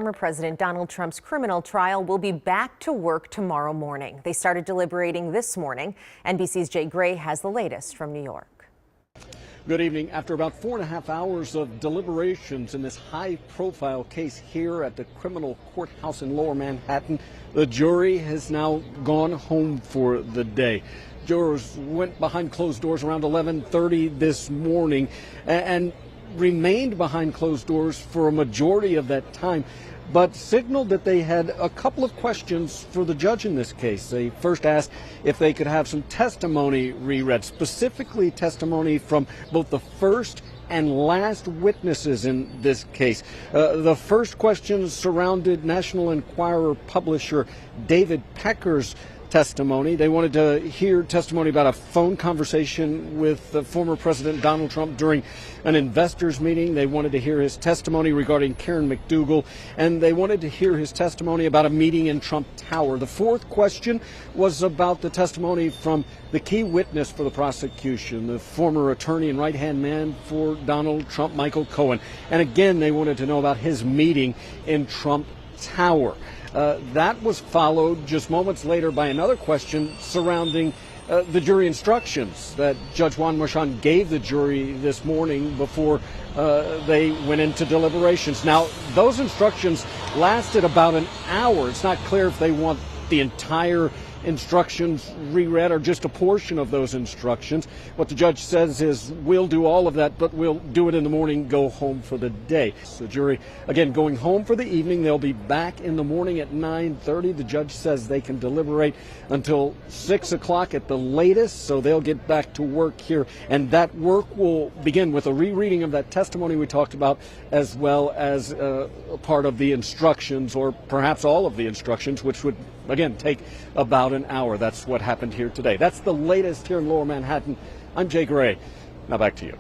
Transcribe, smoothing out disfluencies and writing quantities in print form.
Former President Donald Trump's criminal trial will be back to work tomorrow morning. They started deliberating this morning. NBC's Jay Gray has the latest from New York. Good evening. After about 4.5 hours of deliberations in this high-profile case here at the criminal courthouse in Lower Manhattan, the jury has now gone home for the day. Jurors went behind closed doors around 11:30 this morning and remained behind closed doors for a majority of that time, but signaled that they had a couple of questions for the judge in this case. They first asked if they could have some testimony reread, specifically testimony from both the first and last witnesses in this case. The first question surrounded National Enquirer publisher David Pecker's testimony. They wanted to hear testimony about a phone conversation with former President Donald Trump during an investors meeting. They wanted to hear his testimony regarding Karen McDougal, and they wanted to hear his testimony about a meeting in Trump Tower. The fourth question was about the testimony from the key witness for the prosecution, the former attorney and right-hand man for Donald Trump, Michael Cohen. And again, they wanted to know about his meeting in Trump Tower. That was followed just moments later by another question surrounding the jury instructions that Judge Juan Merchan gave the jury this morning before they went into deliberations. Now, those instructions lasted about an hour. It's not clear if they want the entire instructions reread or just a portion of those instructions. What the judge says is, we'll do all of that, but we'll do it in the morning, go home for the day. So the jury, again, going home for the evening. They'll be back in the morning at 9:30. The judge says they can deliberate until 6 o'clock at the latest, so they'll get back to work here. And that work will begin with a rereading of that testimony we talked about, as well as part of the instructions, or perhaps all of the instructions, which would, again, take about an hour. That's what happened here today. That's the latest here in Lower Manhattan. I'm Jay Gray. Now back to you.